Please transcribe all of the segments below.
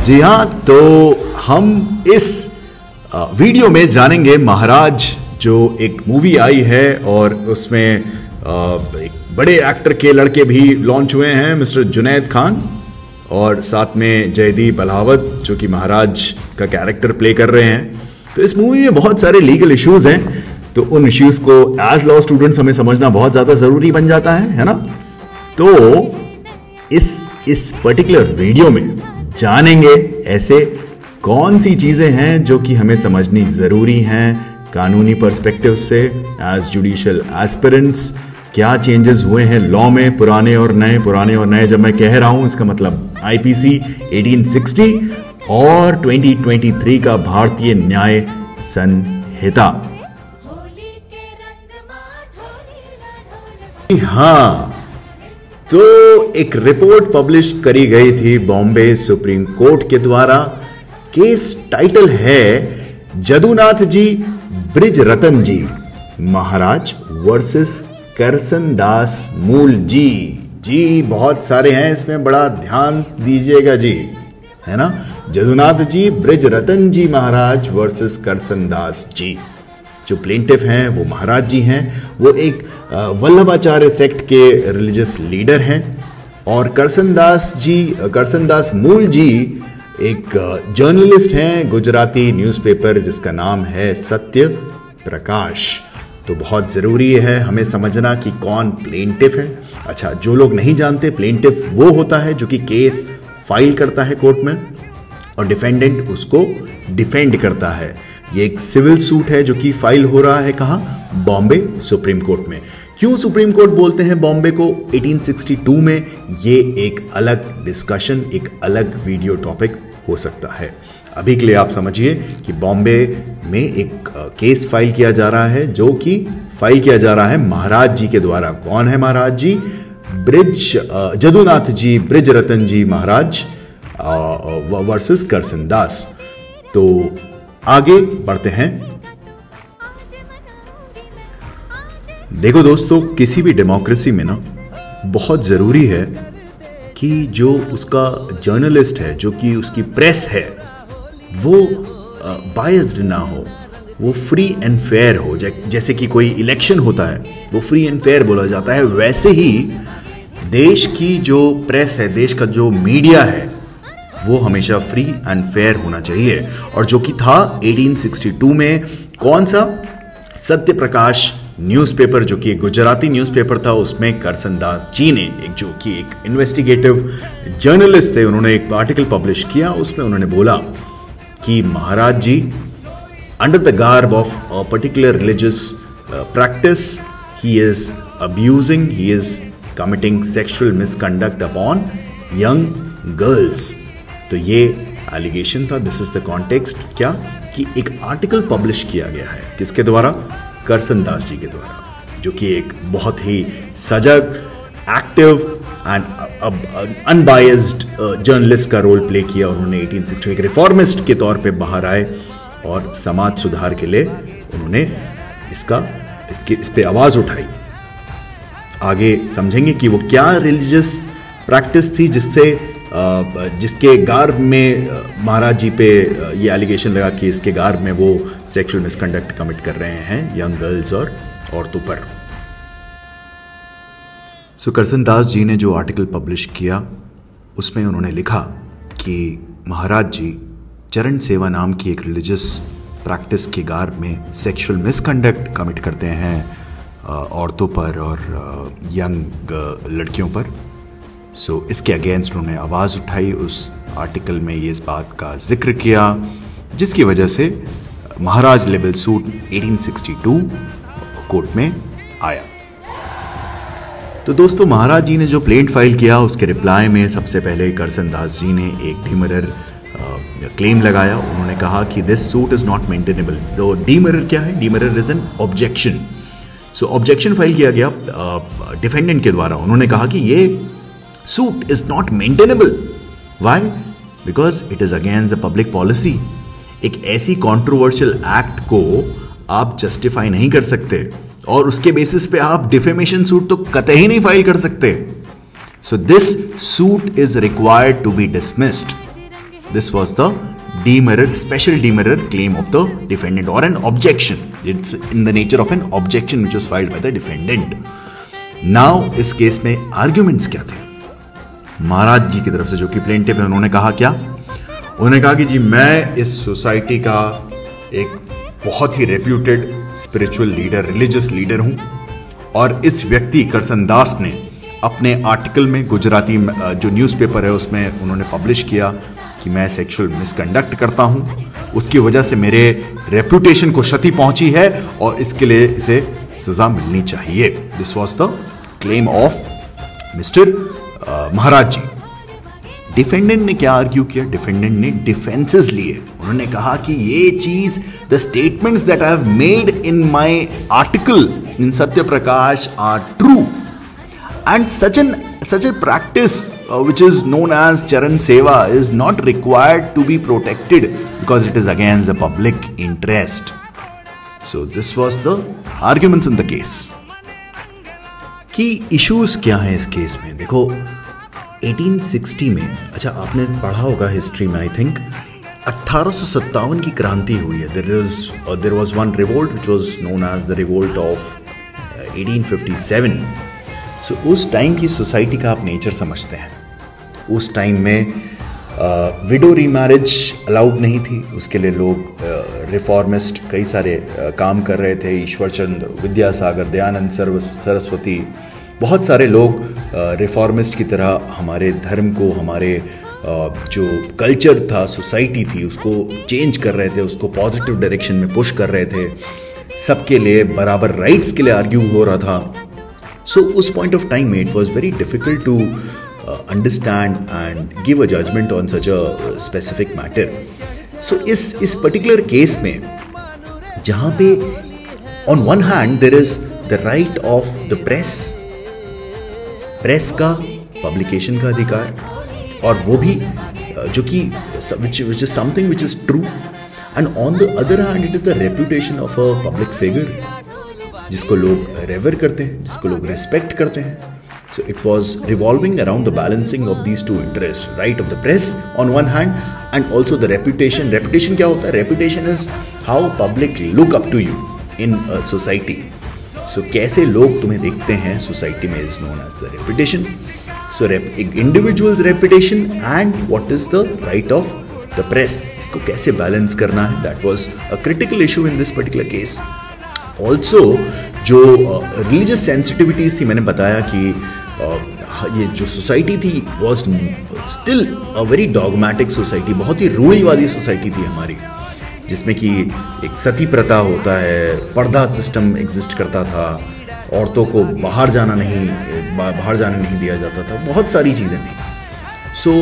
जी हाँ, तो हम इस वीडियो में जानेंगे महाराज, जो एक मूवी आई है और उसमें एक बड़े एक्टर के लड़के भी लॉन्च हुए हैं, मिस्टर जुनैद खान, और साथ में जयदीप अलावत जो कि महाराज का कैरेक्टर प्ले कर रहे हैं। तो इस मूवी में बहुत सारे लीगल इश्यूज हैं, तो उन इश्यूज को एज लॉ स्टूडेंट्स हमें समझना बहुत ज़्यादा ज़रूरी बन जाता है ना। तो इस पर्टिकुलर वीडियो में जानेंगे ऐसे कौन सी चीज़ें हैं जो कि हमें समझनी ज़रूरी हैं कानूनी पर्सपेक्टिव से। एज जुडिशियल एस्पिरेंट्स क्या चेंजेस हुए हैं लॉ में, पुराने और नए। जब मैं कह रहा हूं इसका मतलब आईपीसी 1860 और 2023 का भारतीय न्याय संहिता। हाँ, तो एक रिपोर्ट पब्लिश करी गई थी बॉम्बे सुप्रीम कोर्ट के द्वारा। केस टाइटल है जदुनाथ जी ब्रिज रतन जी महाराज वर्सेस करसन दास मूल जी। जी बहुत सारे हैं, इसमें बड़ा ध्यान दीजिएगा जी, है ना। जदुनाथ जी ब्रिज रतन जी महाराज वर्सेस करसन दास जी। जो प्लेंटिफ हैं वो महाराज जी हैं, वो एक वल्लभाचार्य सेक्ट के रिलीजियस लीडर हैं, और करसन दास मूल जी एक जर्नलिस्ट हैं गुजराती न्यूज़पेपर जिसका नाम है सत्य प्रकाश। तो बहुत ज़रूरी है हमें समझना कि कौन प्लेंटिफ है। अच्छा, जो लोग नहीं जानते, प्लेंटिफ वो होता है जो कि केस फाइल करता है कोर्ट में और डिफेंडेंट उसको डिफेंड करता है। ये एक सिविल सूट है जो कि फाइल हो रहा है कहाँ? बॉम्बे सुप्रीम कोर्ट में। क्यों सुप्रीम कोर्ट बोलते हैं बॉम्बे को 1862 में, ये एक अलग डिस्कशन, एक अलग वीडियो टॉपिक हो सकता है। अभी के लिए आप समझिए कि बॉम्बे में एक केस फाइल किया जा रहा है, जो कि फाइल किया जा रहा है महाराज जी के द्वारा। कौन है महाराज जी? जदुनाथ जी ब्रिज रतन जी महाराज वर्सेस करसन दास। तो आगे बढ़ते हैं। देखो दोस्तों, किसी भी डेमोक्रेसी में ना बहुत ज़रूरी है कि जो उसका जर्नलिस्ट है, जो कि उसकी प्रेस है, वो बायस्ड ना हो, वो फ्री एंड फेयर हो। जैसे कि कोई इलेक्शन होता है वो फ्री एंड फेयर बोला जाता है, वैसे ही देश की जो प्रेस है, देश का जो मीडिया है, वो हमेशा फ्री एंड फेयर होना चाहिए। और जो कि था 1862 में, कौन सा? सत्य प्रकाश न्यूज़पेपर, जो कि एक गुजराती न्यूज़पेपर था, उसमें करसन दास जी ने, एक जो कि एक इन्वेस्टिगेटिव जर्नलिस्ट थे, उन्होंने एक आर्टिकल पब्लिश किया। उसमें उन्होंने बोला कि महाराज जी under the garb of a particular religious practice he is abusing, he is committing sexual misconduct upon young girls. तो ये एलिगेशन था। This is the context. क्या कि एक आर्टिकल पब्लिश किया गया है, किसके द्वारा? करसन दास जी के द्वारा, जो कि एक बहुत ही सजग, एक्टिव एंड अनबायस्ड जर्नलिस्ट का रोल प्ले किया। उन्होंने 1860 एक रिफॉर्मिस्ट के तौर पे बाहर आए और समाज सुधार के लिए उन्होंने इस पे आवाज़ उठाई। आगे समझेंगे कि वो क्या रिलीजियस प्रैक्टिस थी जिसके गार्ब में महाराज जी पे ये एलिगेशन लगा कि इसके गार्ब में वो सेक्सुअल मिसकंडक्ट कमिट कर रहे हैं यंग गर्ल्स और औरतों पर। सो करसन दास जी ने जो आर्टिकल पब्लिश किया, उसमें उन्होंने लिखा कि महाराज जी चरण सेवा नाम की एक रिलीजियस प्रैक्टिस के गार्ब में सेक्सुअल मिसकंडक्ट कमिट करते हैं औरतों पर और यंग लड़कियों पर। सो इसके अगेंस्ट उन्होंने आवाज़ उठाई। उस आर्टिकल में ये इस बात का जिक्र किया, जिसकी वजह से महाराज लेवल सूट 1862 कोर्ट में आया। तो दोस्तों, महाराज जी ने जो प्लेंट फाइल किया, उसके रिप्लाई में सबसे पहले करसन दास जी ने एक डीमरर क्लेम लगाया। उन्होंने कहा कि this suit is not maintainable. तो डीमरर क्या है? Demurrer is an objection. So objection file किया गया डिफेंडेंट के द्वारा। उन्होंने कहा कि ये suit is not maintainable. Why? Because it is against the public policy. एक ऐसी कॉन्ट्रोवर्शियल एक्ट को आप जस्टिफाई नहीं कर सकते और उसके बेसिस पे आप डिफेमेशन सूट तो कतई नहीं फाइल कर सकते। So this suit is required to be dismissed. This was the special demerit claim of the defendant or an objection. It's in the nature of an objection which was filed by the defendant. Now इस case में arguments क्या थे? महाराज जी की तरफ से जो कि plaintiff है, उन्होंने कहा क्या? उन्होंने कहा कि जी मैं इस सोसाइटी का एक बहुत ही reputed spiritual leader, religious leader हूं, और इस व्यक्ति करसन दास ने अपने आर्टिकल में, गुजराती जो न्यूज़पेपर है उसमें उन्होंने पब्लिश किया कि मैं सेक्सुअल मिसकंडक्ट करता हूं, उसकी वजह से मेरे रेप्यूटेशन को क्षति पहुंची है और इसके लिए इसे सजा मिलनी चाहिए. This was the claim of mister Maharaj ji. Defendant ने क्या आर्ग्यू किया? डिफेंडेंट ने डिफेंसेस लिए. उन्होंने कहा कि ये चीज, the statements that I have made in my article in Satya Prakash are true, and such a practice which is known as charan seva is not required to be protected because it is against the public interest. So this was the arguments in the case. कि issues क्या हैं इस case में? देखो 1860 में, अच्छा आपने पढ़ा होगा हिस्ट्री में, आई थिंक 1857 की क्रांति हुई है. there was one revolt which was known as the revolt of 1857. सो उस टाइम की सोसाइटी का आप नेचर समझते हैं. उस टाइम में विडो रीमैरिज अलाउड नहीं थी. उसके लिए लोग रिफॉर्मिस्ट कई सारे काम कर रहे थे. ईश्वरचंद्र, विद्यासागर, दयानंद सरस्वती, बहुत सारे लोग रिफॉर्मिस्ट की तरह हमारे धर्म को, हमारे जो कल्चर था, सोसाइटी थी, उसको चेंज कर रहे थे, उसको पॉजिटिव डायरेक्शन में पुश कर रहे थे. सबके लिए बराबर राइट्स के लिए आर्ग्यू हो रहा था. So उस point of time में it was very difficult to understand and give a judgment on such a specific matter. So इस particular case में जहाँ पे on one hand there is the right of the press का publication का अधिकार, और वो भी जो कि which is something which is true, and on the other hand it is the reputation of a public figure जिसको लोग रेवर करते हैं, जिसको लोग रेस्पेक्ट करते हैं. So it was revolving around the balancing of these two interest, right of the press on one hand and also the reputation. Reputation क्या होता है? Reputation is how public look up to you in society. So कैसे लोग तुम्हें देखते हैं society में is known as the reputation. So individuals reputation and what is the right of the press, इसको कैसे बैलेंस करना है, that was a critical issue in this particular case. Also जो रिलीजियस सेंसिटिविटीज़ थी, मैंने बताया कि ये जो सोसाइटी थी was still a very dogmatic society. बहुत ही रूढ़िवादी सोसाइटी थी हमारी, जिसमें कि एक सती प्रथा होता है, पर्दा सिस्टम एग्जिस्ट करता था, औरतों को बाहर जाने नहीं दिया जाता था, बहुत सारी चीज़ें थी. सो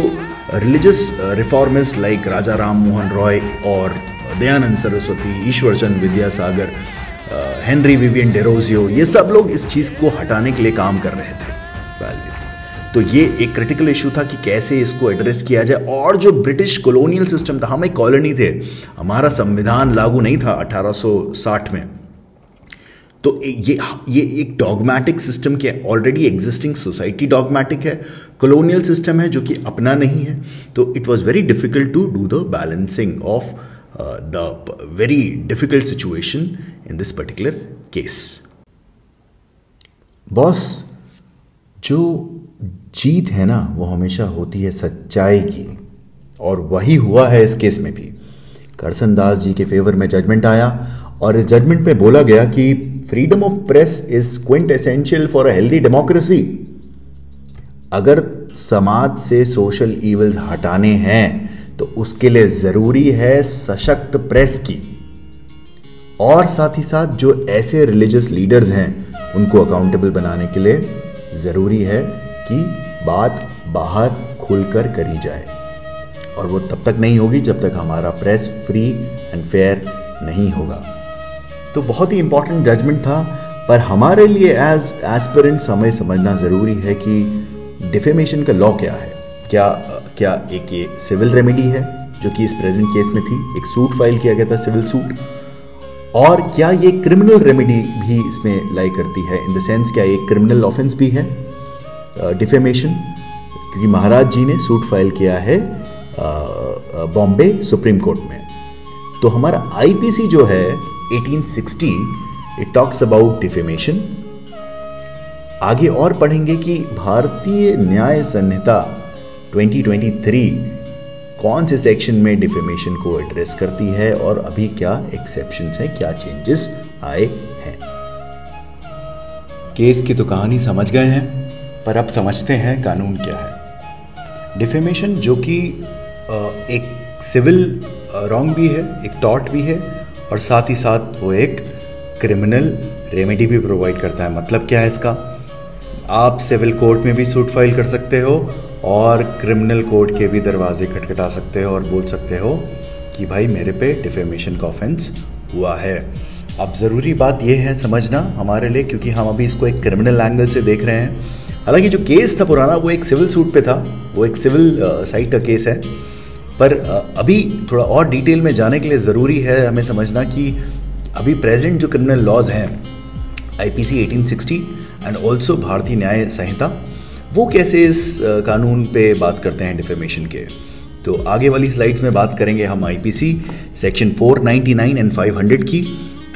रिलीजियस रिफॉर्मिस्ट लाइक राजा राम मोहन रॉय और Dayanand Saraswati, Ishwarchand Vidyasagar, Henry Vivian Derozio, ये सब लोग इस चीज़ को हटाने के लिए काम कर रहे थे. तो ये एक क्रिटिकल इशू था कि कैसे इसको एड्रेस किया जाए. और जो ब्रिटिश कॉलोनियल सिस्टम था, हम एक कॉलोनी थे, हमारा संविधान लागू नहीं था 1860 में. तो ये एक डॉगमेटिक सिस्टम के, ऑलरेडी एग्जिस्टिंग सोसाइटी डॉगमेटिक है, कॉलोनियल सिस्टम है जो कि अपना नहीं है. तो it was very difficult to do the balancing of the very difficult situation in this particular case. Boss, जो जीत है ना वो हमेशा होती है सच्चाई की, और वही हुआ है इस केस में भी. करसन दास जी के फेवर में जजमेंट आया, और इस जजमेंट में बोला गया कि freedom of press is Quint essential for a healthy democracy. अगर समाज से सोशल इवल्स हटाने हैं तो उसके लिए ज़रूरी है सशक्त प्रेस की, और साथ ही साथ जो ऐसे रिलीजियस लीडर्स हैं उनको अकाउंटेबल बनाने के लिए ज़रूरी है कि बात बाहर खुलकर करी जाए. और वो तब तक नहीं होगी जब तक हमारा प्रेस फ्री एंड फेयर नहीं होगा. तो बहुत ही इंपॉर्टेंट जजमेंट था, पर हमारे लिए एज एस्पिरेंट्स हमें समझना ज़रूरी है कि डिफेमेशन का लॉ क्या है. क्या एक ये सिविल रेमेडी है जो कि इस प्रेजेंट केस में थी, एक सूट फाइल किया गया था, सिविल सूट, और क्या ये क्रिमिनल रेमेडी भी इसमें लाई करती है, इन द सेंस क्या एक क्रिमिनल ऑफेंस भी है डिफेमेशन, क्योंकि महाराज जी ने सूट फाइल किया है बॉम्बे सुप्रीम कोर्ट में। तो हमारा आईपीसी जो है 1860, इट टॉक्स अबाउट डिफेमेशन। आगे और पढ़ेंगे कि भारतीय न्याय संहिता 2023 कौन से सेक्शन में डिफेमेशन को एड्रेस करती है और अभी क्या एक्सेप्शंस हैं, क्या चेंजेस आए हैं। केस की तो कहानी समझ गए हैं, पर अब समझते हैं कानून क्या है। डिफेमेशन जो कि एक सिविल रॉन्ग भी है, एक टॉर्ट भी है, और साथ ही साथ वो एक क्रिमिनल रेमेडी भी प्रोवाइड करता है। मतलब क्या है इसका, आप सिविल कोर्ट में भी सूट फाइल कर सकते हो और क्रिमिनल कोर्ट के भी दरवाजे खटखटा सकते हो और बोल सकते हो कि भाई मेरे पे डिफेमेशन का ऑफेंस हुआ है। अब ज़रूरी बात यह है समझना हमारे लिए, क्योंकि हम अभी इसको एक क्रिमिनल एंगल से देख रहे हैं। हालांकि जो केस था पुराना वो एक सिविल सूट पे था, वो एक सिविल साइड का केस है, पर अभी थोड़ा और डिटेल में जाने के लिए ज़रूरी है हमें समझना कि अभी प्रेजेंट जो क्रिमिनल लॉज हैं आईपीसी 1860 एंड ऑल्सो भारतीय न्याय संहिता, वो कैसे इस कानून पे बात करते हैं डिफेमेशन के। तो आगे वाली स्लाइड्स में बात करेंगे हम आईपीसी सेक्शन 499 एंड 500 की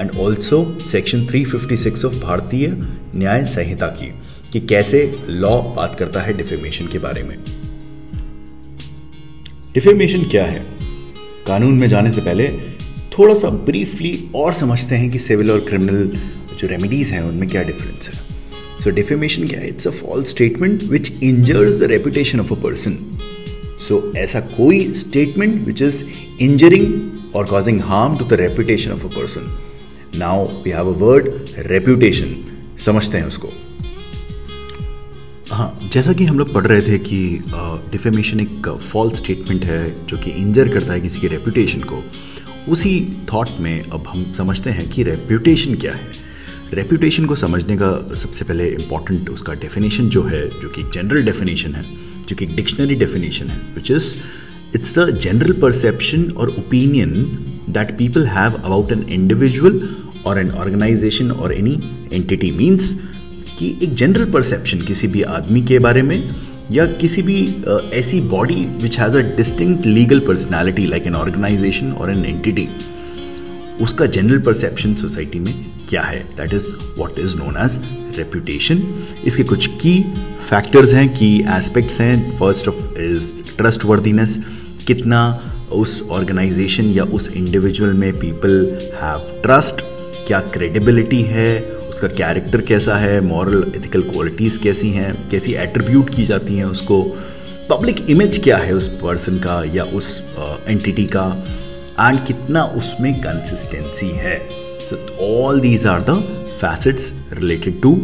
एंड ऑल्सो सेक्शन 356 ऑफ भारतीय न्याय संहिता की, कि कैसे लॉ बात करता है डिफेमेशन के बारे में। डिफेमेशन क्या है, कानून में जाने से पहले थोड़ा सा ब्रीफली और समझते हैं कि सिविल और क्रिमिनल जो रेमेडीज हैं उनमें क्या डिफरेंस है। सो डिफेमेशन क्या है, it's a false statement which injures the reputation of a person. So ऐसा कोई statement which is injuring or causing harm to the reputation of a person. Now we have a word reputation, समझते हैं उसको। हाँ, जैसा कि हम लोग पढ़ रहे थे कि डिफेमेशन एक फॉल्स स्टेटमेंट है जो कि इंजर करता है किसी की रेपुटेशन को, उसी थॉट में अब हम समझते हैं कि रेपुटेशन क्या है। रेपुटेशन को समझने का सबसे पहले इम्पॉर्टेंट उसका डेफिनेशन जो है, जो कि जनरल डेफिनेशन है, जो कि डिक्शनरी डेफिनेशन है, which is it's the general perception or opinion that people have about an individual or an organisation or any entity. Means कि एक जनरल परसेप्शन किसी भी आदमी के बारे में या किसी भी ऐसी body which has a distinct legal personality like an organisation और एन एंटिटी, उसका जनरल परसेप्शन सोसाइटी में क्या है, that is what is known as reputation. इसके कुछ की फैक्टर्स हैं, की एस्पेक्ट्स हैं। फर्स्ट ऑफ इज ट्रस्टवर्दीनेस, कितना उस ऑर्गेनाइजेशन या उस इंडिविजुअल में पीपल हैव ट्रस्ट, क्या क्रेडिबिलिटी है, उसका कैरेक्टर कैसा है, मॉरल एथिकल क्वालिटीज़ कैसी हैं, कैसी एट्रीब्यूट की जाती हैं उसको, पब्लिक इमेज क्या है उस पर्सन का या उस एंटिटी का, एंड कितना उसमें कंसिस्टेंसी है। So all these are the facets related to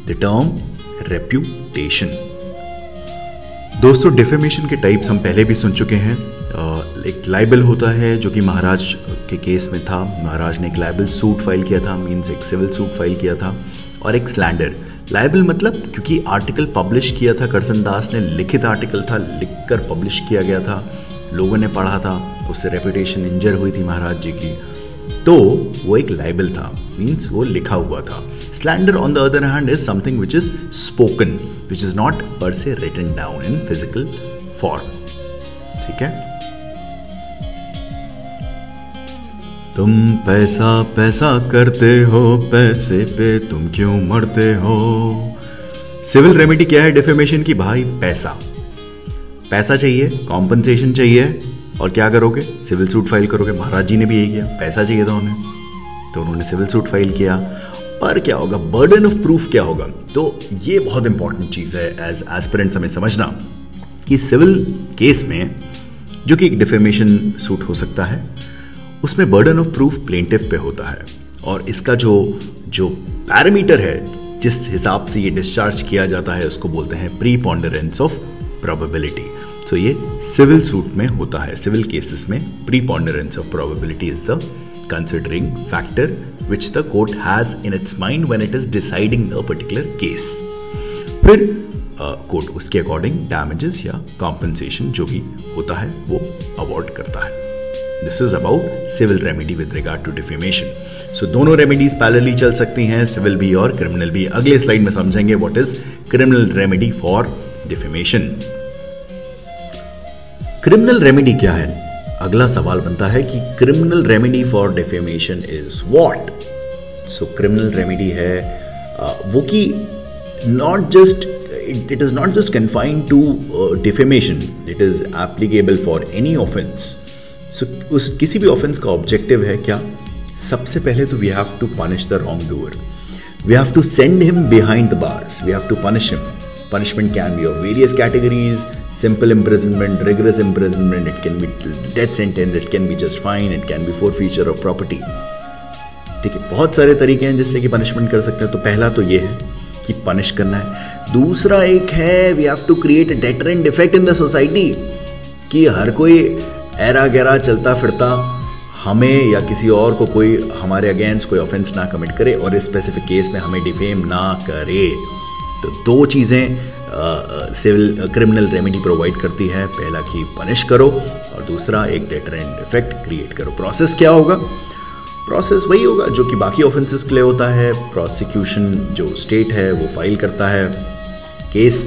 the term reputation. दोस्तों, डिफेमेशन के टाइप्स हम पहले भी सुन चुके हैं। एक लाइबल होता है जो कि महाराज के केस में था, महाराज ने एक लाइबल सूट फाइल किया था, मीन्स एक सिविल सूट फाइल किया था, और एक स्लैंडर। लाइबल मतलब क्योंकि आर्टिकल पब्लिश किया था, करसन दास ने लिखित आर्टिकल था, लिखकर पब्लिश किया गया था, लोगों ने पढ़ा था, उससे रेपुटेशन इंजर हुई थी महाराज जी की, तो वो एक लाइबल था, मीन्स वो लिखा हुआ था। Slander on the other hand is something which is spoken, which is not per se written down in physical form. ठीक है, तुम पैसा पैसा करते हो, पैसे पे तुम क्यों मरते हो। सिविल रेमेडी क्या है डिफेमेशन की? भाई पैसा, पैसा चाहिए, कॉम्पनसेशन चाहिए, और क्या करोगे? सिविल सूट फाइल करोगे। महाराज जी ने भी यही किया, पैसा चाहिए था उन्हें, तो उन्होंने सिविल सूट फाइल किया। पर क्या होगा, बर्डन ऑफ प्रूफ क्या होगा? तो ये बहुत इंपॉर्टेंट चीज़ है एज एस्पिरेंट्स हमें समझना कि सिविल केस में जो कि एक डिफेमेशन सूट हो सकता है, उसमें बर्डन ऑफ प्रूफ प्लेंटिफ पे होता है, और इसका जो पैरामीटर है जिस हिसाब से ये डिस्चार्ज किया जाता है उसको बोलते हैं प्रीपोंडरेंस ऑफ प्रोबेबिलिटी। सो ये सिविल सूट में होता है। सिविल केसेस में preponderance of probability is the considering factor which the court has in its mind when it is deciding a particular case. फिर कोर्ट उसके अकॉर्डिंग डैमेजेस या compensation जो भी होता है वो अवॉर्ड करता है। This is about civil remedy with regard to defamation. So दोनों रेमेडीज पैरेलली चल सकती हैं, सिविल भी और क्रिमिनल भी। अगले स्लाइड में समझेंगे what is criminal remedy for defamation. Criminal remedy क्या है? अगला सवाल बनता है कि criminal remedy for defamation is what? So criminal remedy है वो कि not just it is not just confined to defamation, it is applicable for any offense. So उस किसी भी offense का objective है क्या? सबसे पहले तो we have to punish the wrongdoer. We have to send him behind the bars. We have to punish him. Punishment can be of various categories: simple imprisonment, rigorous imprisonment, it can be death sentence, it can be just fine, it can be forfeiture of property. ठीक है, बहुत सारे तरीके हैं जिससे कि punishment कर सकते हैं. तो पहला तो ये है कि पनिश करना है. दूसरा एक है we have to create a deterrent effect in the society, कि हर कोई ऐरा गैरा चलता फिरता हमें या किसी और को कोई हमारे अगेंस्ट कोई ऑफेंस ना कमिट करे और इस स्पेसिफिक केस में हमें डिफेम ना करे. तो दो चीज़ें सिविल क्रिमिनल रेमेडी प्रोवाइड करती है. पहला कि पनिश करो और दूसरा एक डेटरेंट इफेक्ट क्रिएट करो. प्रोसेस क्या होगा? प्रोसेस वही होगा जो कि बाकी ऑफेंसेस के लिए होता है. प्रोसिक्यूशन जो स्टेट है वो फाइल करता है केस,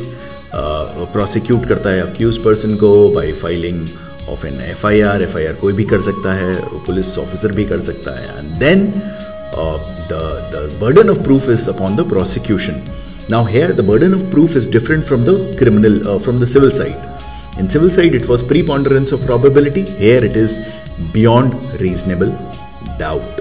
प्रोसिक्यूट करता है अक्यूज पर्सन को bye filing of an FIR. FIR कोई भी कर सकता है, पुलिस ऑफिसर भी कर सकता है. And then the burden of proof is upon the prosecution. Now here the burden of proof is different from the criminal from the civil side. In civil side it was preponderance of probability, here it is beyond reasonable doubt.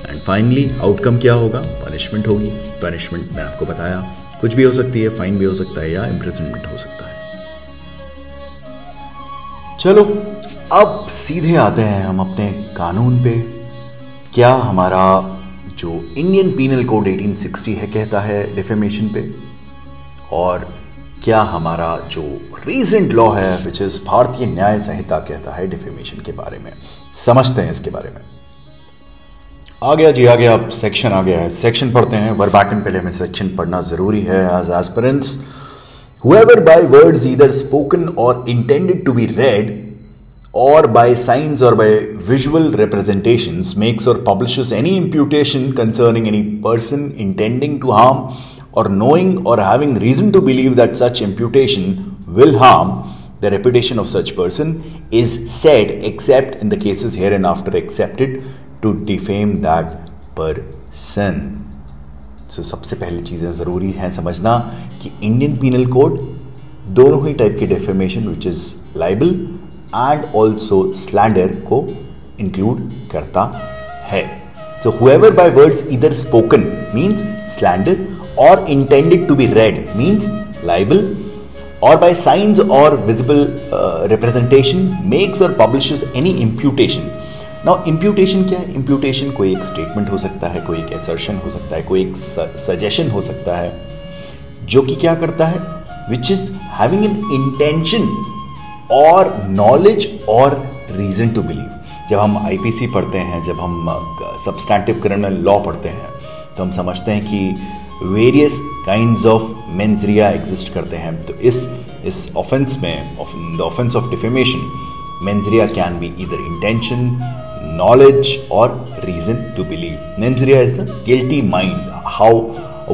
And finally outcome क्या होगा? Punishment होगी. Punishment मैं आपको बताया कुछ भी हो सकती है, फाइन भी हो सकता है या इम्प्रिजनमेंट हो सकता है. चलो अब सीधे आते हैं हम अपने कानून पे. क्या हमारा जो इंडियन पीनल कोड 1860 है कहता है डिफेमेशन पे, और क्या हमारा जो रीसेंट लॉ है विच इज भारतीय न्याय संहिता कहता है डिफेमेशन के बारे में. समझते हैं इसके बारे में. आ गया जी, आ गया. अब सेक्शन आ गया है. सेक्शन पढ़ते हैं वर्बैटिम. पहले हमें सेक्शन पढ़ना जरूरी है as aspirants. Whoever by words either spoken or intended to be read or by signs or by visual representations makes or publishes any imputation concerning any person intending to harm or knowing or having reason to believe that such imputation will harm the reputation of such person is said except in the cases hereinafter accepted to defame that person. So, सबसे पहली चीज़ें ज़रूरी हैं समझना कि Indian penal code दोनों ही type के defamation which is libel and also slander को इंक्लूड करता है. So whoever by words either spoken means slander or intended to be read means libel, or by signs or visible representation makes or publishes any imputation. Now imputation क्या है? Imputation कोई एक statement हो सकता है, कोई एक असर्शन हो सकता है, कोई एक सजेशन हो सकता है जो कि क्या करता है? Which is having an intention और नॉलेज और रीजन टू बिलीव. जब हम आईपीसी पढ़ते हैं, जब हम सब्सटैंटिव क्रिमिनल लॉ पढ़ते हैं, तो हम समझते हैं कि various kinds of mains Riya exist करते हैं. तो इस ऑफेंस में, the offence of defamation, mains Riya can be either intention, knowledge or reason to believe. Mens rea is the guilty mind.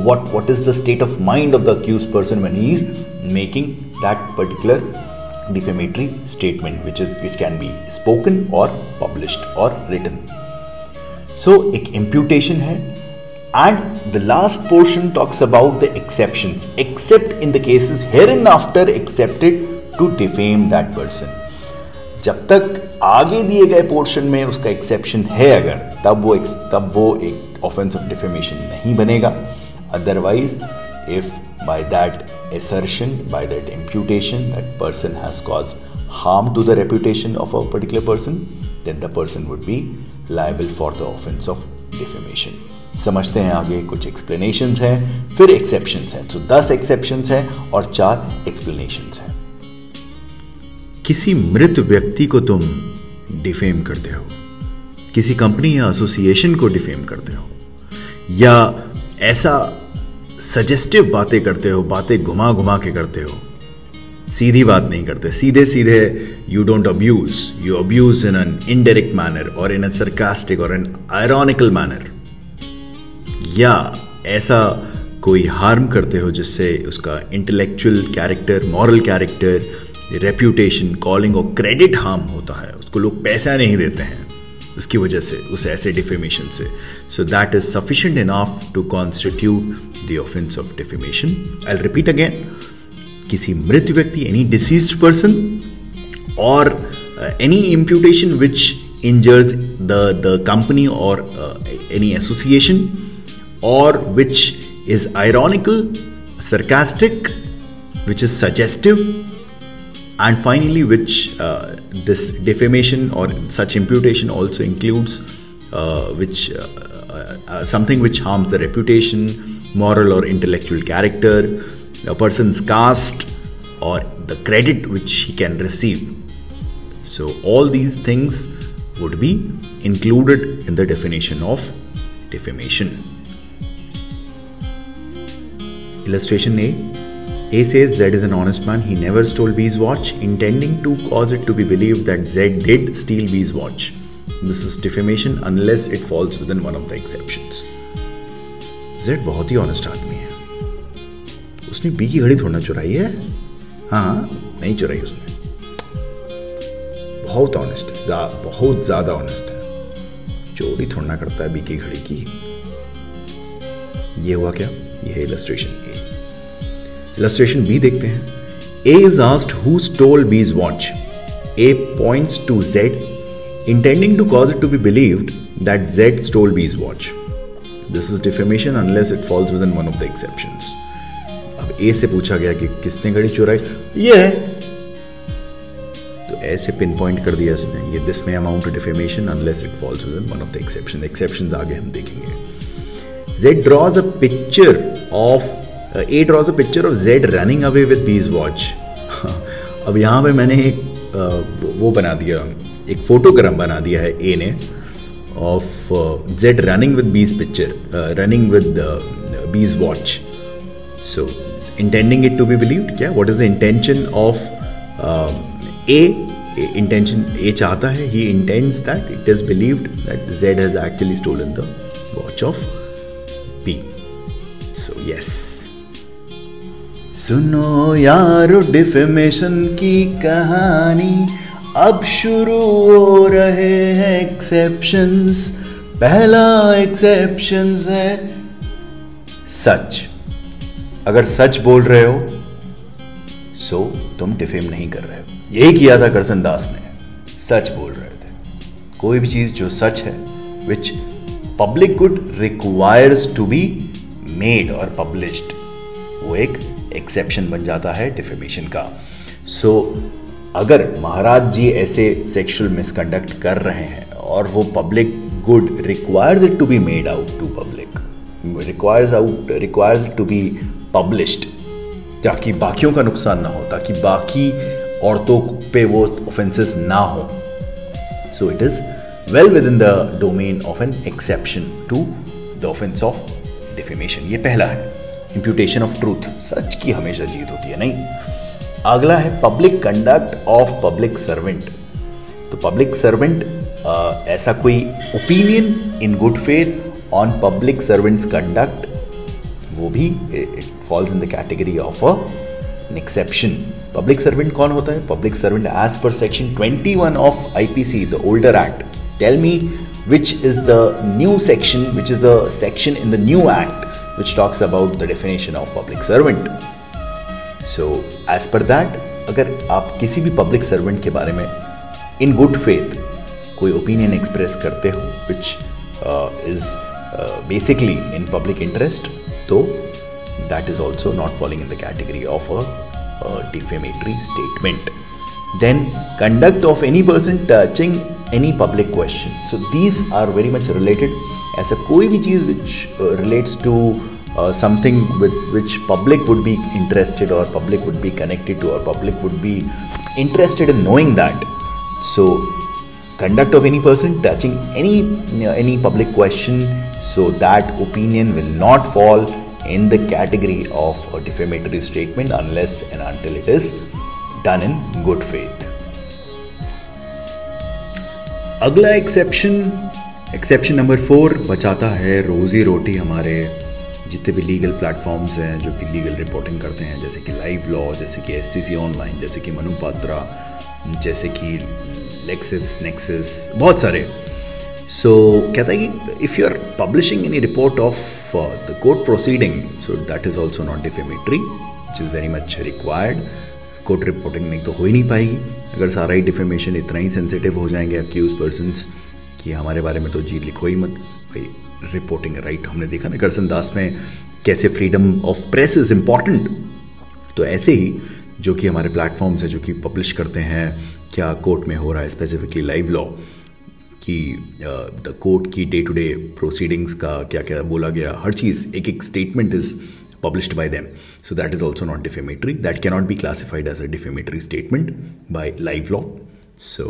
What is the state of mind of the accused person when he is making that particular defamatory statement, which can be spoken or published or written. So एक imputation है. And the last portion talks about the exceptions, except in the cases hereinafter accepted to defame that person. जब तक आगे दिए गए portion में उसका exception है अगर, तब वो एक ऑफेंस ऑफ डिफेमेशन नहीं बनेगा. Otherwise if by that assertion, by that imputation, that person has caused harm to the reputation of a particular person, then the person would be liable for the offense of defamation. समझते हैं आगे. कुछ explanations हैं, फिर exceptions हैं. तो 10 exceptions हैं और 4 explanations हैं. किसी मृत व्यक्ति को तुम डिफेम करते हो, किसी कंपनी या एसोसिएशन को डिफेम करते हो, या ऐसा सजेस्टिव बातें करते हो, बातें घुमा घुमा के करते हो, सीधी बात नहीं करते, सीधे सीधे you don't abuse, you abuse in an indirect manner और इन अ सरकास्टिक और एन आयरॉनिकल मैनर, या ऐसा कोई हार्म करते हो जिससे उसका intellectual character, moral character reputation, calling और क्रेडिट हार्म होता है, उसको लोग पैसा नहीं देते हैं उसकी वजह से, उस ऐसे डिफेमेशन से, so that is sufficient enough to constitute the offence of defamation. I will repeat again, किसी मृत व्यक्ति, एनी डिसीज्ड पर्सन, और any imputation which injures the company or any association, or which is ironical, sarcastic, which is suggestive, and finally which this defamation or such imputation also includes which something which harms the reputation, moral or intellectual character, a person's caste, or the credit which he can receive. So all these things would be included in the definition of defamation. Illustration A. A says Z is an honest man. He never stole B's watch, intending to cause it to be believed that Z did steal B's watch. This is defamation unless it falls within one of the exceptions. Z बहुत ही honest आदमी है, उसने B की घड़ी थोड़ा ना चुराई है। हाँ, नहीं चुराई उसने, बहुत ऑनेस्ट है, बहुत ज्यादा ऑनेस्ट है, चोरी थोड़ा ना करता है बी की घड़ी की। ये हुआ क्या? ये है इलस्ट्रेशन ए। इलस्ट्रेशन बी देखते हैं। A is asked who stole B's watch. A points to Z, intending to cause it to be believed that Z stole B's watch. This is defamation unless it falls within one of the exceptions. अब A से पूछा गया कि किसने घड़ी चुराई, ये है, ऐसे पिन पॉइंट कर दिया इसने, ये दिस में amount to defamation unless it falls within one of the exception. Exceptions आगे हम देखेंगे। Z draws a picture of A draws a picture of Z running away with B's watch. अब यहाँ पे मैंने एक वो बना दिया, एक फोटोग्राम बना दिया है A ने of Z running with B's picture, running with B's watch. So intending it to be believed, क्या? What is the intention of A? Intention A चाहता है, he intends that it is believed that Z has actually stolen the watch of B. So yes. सुनो यारो defamation की कहानी, अब शुरू हो रहे हैं एक्सेप्शंस। पहला एक्सेप्शंस है सच। अगर सच बोल रहे हो सो तुम डिफेम नहीं कर रहे हो। यही किया था करसन दास ने, सच बोल रहे थे। कोई भी चीज जो सच है, which public good requires to be made और पब्लिश्ड, वो एक एक्सेप्शन बन जाता है डिफेमेशन का। सो अगर महाराज जी ऐसे सेक्सुअल मिसकंडक्ट कर रहे हैं और वो public good requires it to be made out to public, requires it to be published, ताकि बाकियों का नुकसान ना हो, ताकि बाकी औरतों पे वो ऑफेंसेस ना हो। So it is well within the domain of an exception to the offence of defamation. ये पहला है इम्प्यूटेशन ऑफ ट्रूथ, सच की हमेशा जीत होती है, नहीं। अगला है public conduct of public servant. तो पब्लिक सर्वेंट ऐसा कोई opinion in good faith on public servants conduct, वो भी it falls in the category of an exception. Public servant कौन होता है? Public servant as per section 21 of IPC, the older act. Tell me which is the new section, which is the section in the new act which talks about the definition of public servant. So as per that, अगर आप किसी भी public servant के बारे में इन good faith कोई opinion express करते हो which is basically in public interest, तो that is also not falling in the category of a defamatory statement. Then conduct of any person touching any public question. So these are very much related. ऐसा कोई भी चीज़ which relates to something with which public would be interested or public would be connected to or public would be interested in knowing that. So conduct of any person touching any public question, so that opinion will not fall in the category of a defamatory statement unless and until it is done in good faith. अगला exception number 4 बचाता है रोजी रोटी हमारे जितने भी legal platforms हैं जो कि लीगल रिपोर्टिंग करते हैं, जैसे कि लाइव लॉ, जैसे कि SCC ऑनलाइन, जैसे कि मनुपात्रा, जैसे कि लेक्सिस, नेक्सिस, बहुत सारे। सो कहता है कि if you are publishing any report of the court proceeding, so that is also not defamatory, which is very much required. Court reporting नहीं तो हो ही नहीं पाएगी अगर सारा ही डिफेमेशन इतना ही सेंसिटिव हो जाएंगे अक्यूज पर्सन्स कि हमारे बारे में तो जी लिखो ही मत भाई। रिपोर्टिंग राइट हमने देखा ना करसन दास में कैसे freedom of press is important, तो ऐसे ही जो कि हमारे प्लेटफॉर्म्स हैं जो कि पब्लिश करते हैं क्या कोर्ट में हो रहा है, स्पेसिफिकली लाइव लॉ कि द कोर्ट की डे टू डे प्रोसीडिंग्स का क्या क्या बोला गया, हर चीज़ एक एक statement is published by them. So that is also not defamatory. That cannot be classified as a defamatory statement by live law. So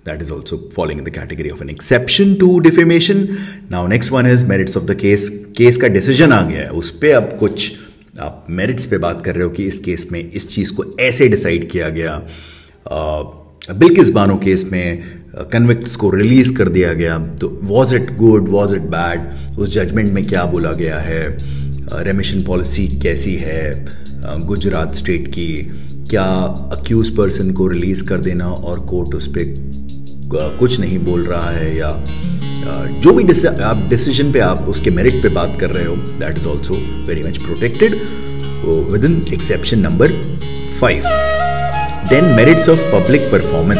that is also falling in the category of an exception to defamation. Now next one is merits of the case. Case का decision आ गया है, उस पर अब कुछ आप merits पे बात कर रहे हो कि इस केस में इस चीज़ को ऐसे डिसाइड किया गया। बिल्किस बानो केस में कन्विक्ट्स को रिलीज कर दिया गया, तो was it good, was it bad, उस जजमेंट में क्या बोला गया है, रेमिशन पॉलिसी कैसी है गुजरात स्टेट की, क्या अक्यूज पर्सन को रिलीज कर देना और कोर्ट उस पर कुछ नहीं बोल रहा है, या जो भी आप डिसीजन पे आप उसके मेरिट पे बात कर रहे हो, that is also very much protected within exception number 5। Then merits of public performance.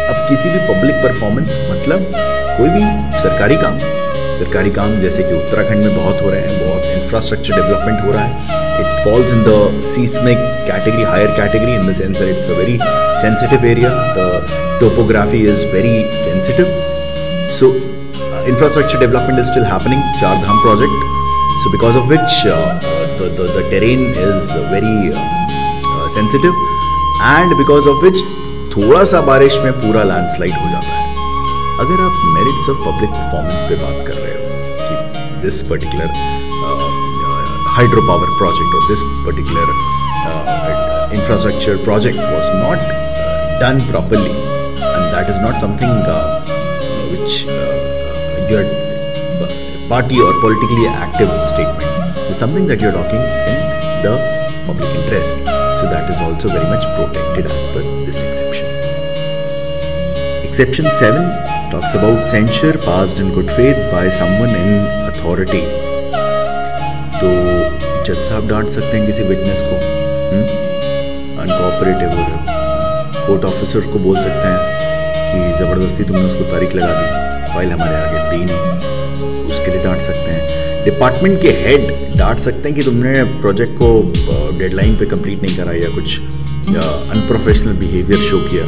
अब किसी भी पब्लिक परफॉर्मेंस मतलब कोई भी सरकारी काम जैसे कि उत्तराखंड में बहुत हो रहे हैं, बहुत इंफ्रास्ट्रक्चर डेवलपमेंट हो रहा है। It falls in the seismic category, higher category, in the sense that it's a very sensitive area, the topography is very sensitive. So infrastructure development is still happening, Char Dham project, so because of which the terrain is very sensitive and because of which थोड़ा सा बारिश में पूरा landslide हो जाता है। अगर आप मेरिट्स ऑफ पब्लिक परफॉर्मेंस पे बात कर रहे हो कि this particular hydro power project और this particular infrastructure project was not done properly and that is not something which your party or politically active statement is something that you're talking in the public interest, so that is also very much protected as per this exception. Exception 7 talks about censure passed in good faith by someone in authority. तो जज साहब डांट सकते हैं किसी witness को, uncooperative हो रहे, कोर्ट ऑफिसर को बोल सकते हैं कि ज़बरदस्ती तुमने उसको तारीख लगा दी, फाइल हमारे आगे दी नहीं, उसके लिए डांट सकते हैं। डिपार्टमेंट के हेड डांट सकते हैं कि तुमने प्रोजेक्ट को डेडलाइन पे कंप्लीट नहीं करा या कुछ अनप्रोफेशनल बिहेवियर शो किया,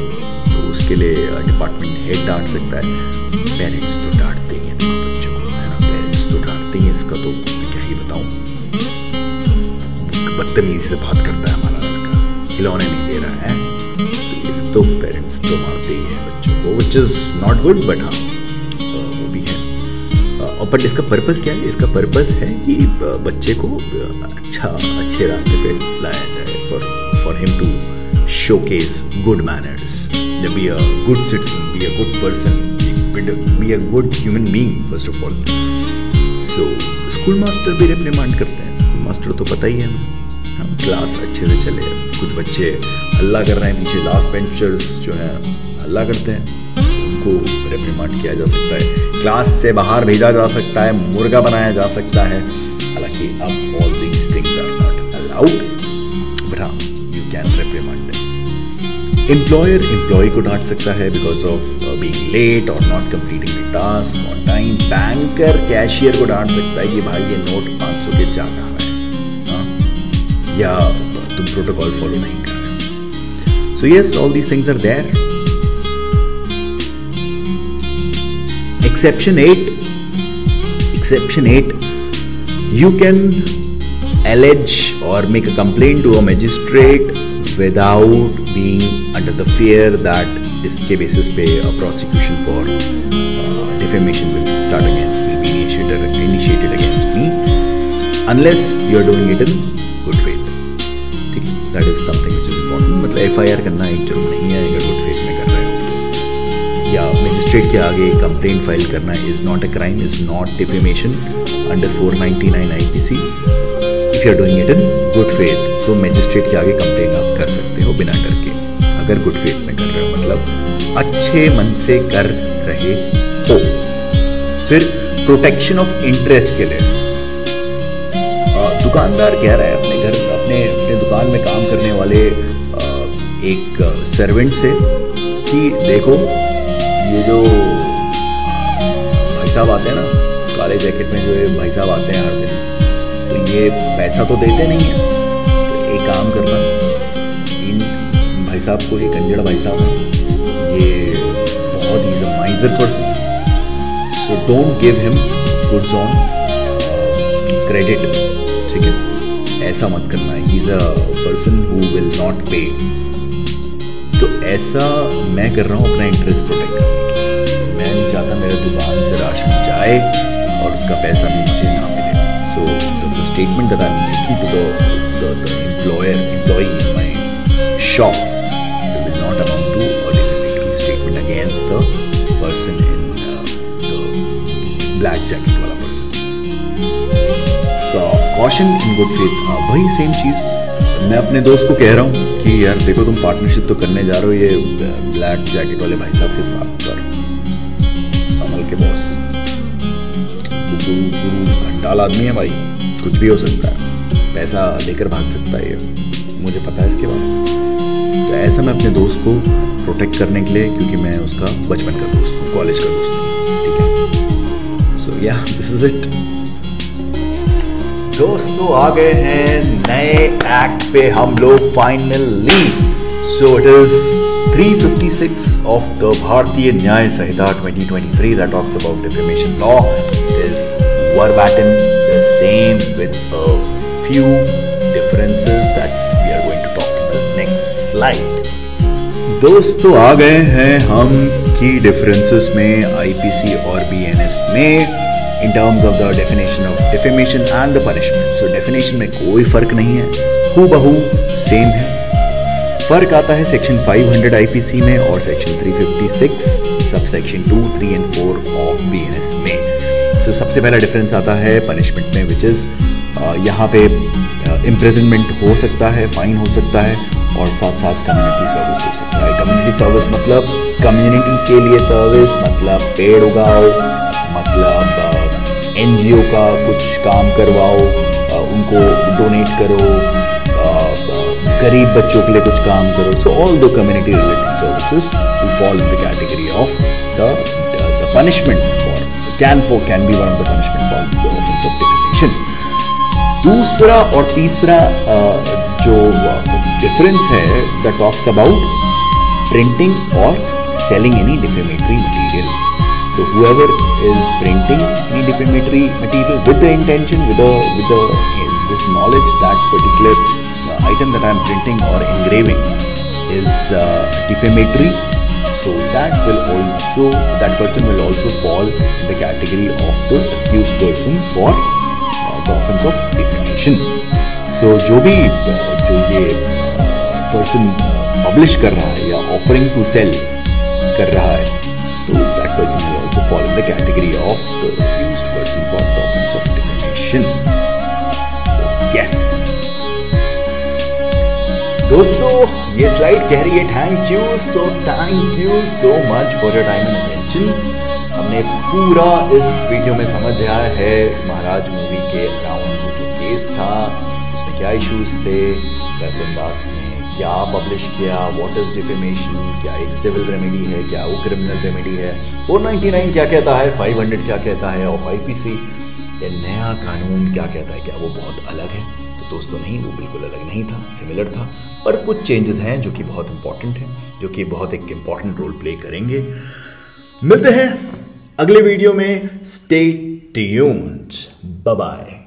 तो उसके लिए डिपार्टमेंट हेड डांट सकता है। पेरेंट्स तो डांटते ही हैं बच्चों को, है ना, पेरेंट्स तो डांटते ही हैं, इसका तो मैं क्या ही बताऊँ, बदतमीजी से बात करता है हमारा लड़का, खिलौने नहीं दे रहा है, तो ये सब तो पेरेंट्स तो मारते ही हैं बच्चों को, which is not good, but हाँ वो भी है। और बट इसका पर्पस क्या है? इसका पर्पस है कि बच्चे को अच्छे रास्ते पे लाया जाए, for him to showcase good manners, be a good citizen, be a good person, be a good human being first of all. So school master भी रिप्रिमांड करते हैं, स्कूल मास्टर तो पता ही है, हम क्लास अच्छे से चले, कुछ बच्चे हल्ला कर रहे हैं पीछे, लास्ट बेंचर्स जो हैं हल्ला करते हैं, उनको रिप्रिमांड किया जा सकता है, क्लास से बाहर भेजा जा सकता है, मुर्गा बनाया जा सकता है। हालांकि अब all these things are not allowed, but हाँ you can reprimand them. Employer employee को डांट सकता है बिकॉज ऑफ बीइंग लेट और not completing the task on time. Banker cashier को डांट सकता है कि भाई ये नोट 500 के जा कहाँ है, या तुम प्रोटोकॉल फॉलो नहीं कर रहे। So yes, all these things are there. Exception 8, you can allege or make a complaint to a magistrate without being under the fear that इसके basis पे a prosecution for defamation will start against, will be initiated against me, unless you are doing it in good faith. ठीक है, that is something which is important. मतलब FIR करना एक जुर्म नहीं है अगर good faith में कर रहे हो, या मजिस्ट्रेट के आगे कंप्लेंट फाइल करना is not a crime, is not defamation under 499 IPC। If you are doing it in good faith तो मैजिस्ट्रेट के आगे कंप्लेन आप कर सकते हो बिना डर के, अगर गुड फेथ में कर रहे हो, मतलब अच्छे मन से कर रहे हो। फिर प्रोटेक्शन ऑफ इंटरेस्ट के लिए दुकानदार कह रहा है अपने दुकान में काम करने वाले एक सर्वेंट से कि देखो ये जो भाई साहब आते हैं ना काले जैकेट में, जो ये भाई साहब आते हैं हर दिन, तो ये पैसा तो देते नहीं है, तो एक काम करना, इन भाई साहब को, ये कंजड़ भाई साहब है, ये बहुत ही miser person, so don't give him goods on credit, ठीक है, ऐसा मत करना है, he is a person who will not pay. तो ऐसा मैं कर रहा हूँ अपना इंटरेस्ट प्रोटेक्ट करने के, मैं नहीं चाहता मेरे दुकान से राशन जाए और उसका पैसा भी मुझे ना मिले। So the statement that I am making to the employee in my shop will not amount to a defamatory statement against the person in the black jacket वाला person. Caution in good faith, वही same चीज़ मैं अपने दोस्त को कह रहा हूँ कि यार देखो तुम पार्टनरशिप तो करने जा रहे हो ये ब्लैक जैकेट वाले भाई साहब के साथ, कर संभल के बॉस, गुरु घंटाल आदमी है भाई, कुछ भी हो सकता है, पैसा लेकर भाग सकता है, ये मुझे पता है इसके बारे में। तो ऐसा मैं अपने दोस्त को प्रोटेक्ट करने के लिए, क्योंकि मैं उसका बचपन का दोस्त हूँ, कॉलेज का दोस्त हूँ, ठीक है। सो या दिस इज इट दोस्तों, आ गए हैं नए एक्ट पे हम लोग finally. So it is 356 of the भारतीय न्याय संहिता 2023 that talks about defamation law. It is verbatim the same with a few differences that we are going to talk in the next slide. दोस्तों, आ गए हैं हम की डिफरेंसेस में IPC और BNS में in terms of the definition of defamation and the punishment. So definition में कोई फर्क नहीं है, हूबहू सेम है। फर्क आता है सेक्शन 500 आईपीसी में और section 356 sub section 2, 3 and 4 of BNS में। So सबसे पहला डिफरेंस आता है पनिशमेंट में, विच इज यहाँ पे इम्प्रिजनमेंट हो सकता है, फाइन हो सकता है और साथ साथ कम्युनिटी सर्विस हो सकता है। कम्युनिटी सर्विस मतलब कम्युनिटी के लिए सर्विस, मतलब पेड़ उगाओ, मतलब एनजीओ का कुछ काम करवाओ, उनको डोनेट करो, गरीब बच्चों के लिए कुछ काम करो। So all the community related services will fall in the category of the punishment for can be one of the punishment for the offence of defamation. दूसरा और तीसरा जो डिफरेंस है दैट टॉक्स अबाउट प्रिंटिंग और selling any defamatory material. So whoever is printing any defamatory material with the intention, with this knowledge that particular item that I am printing or engraving is defamatory, so that person will also fall in the category of the accused person for the offense of defamation. So जो ये person publish कर रहा है या offering to sell कर रहा है, तो that person will also fall in the category of the accused person for the offense of defamation. So yes, दोस्तों ये स्लाइड कह रही है thank you so much for your time and attention. हमने पूरा इस वीडियो में समझा है महाराज मूवी के अराउंड जो केस था, उसमें क्या इश्यूज थे, वैसन दास ने क्या पब्लिश किया, व्हाट इज डिफेमेशन, क्या एक सिविल रेमेडी है, क्या वो क्रिमिनल रेमेडी है, 499 क्या कहता है, 500 क्या कहता है ऑफ आईपीसी, ये नया कानून क्या कहता है, क्या वो बहुत अलग है? तो दोस्तों नहीं, वो बिल्कुल अलग नहीं था, सिमिलर था, पर कुछ चेंजेस हैं जो कि बहुत इंपॉर्टेंट हैं, जो कि बहुत एक इंपॉर्टेंट रोल प्ले करेंगे। मिलते हैं अगले वीडियो में, स्टे ट्यून्ड, बाय बाय।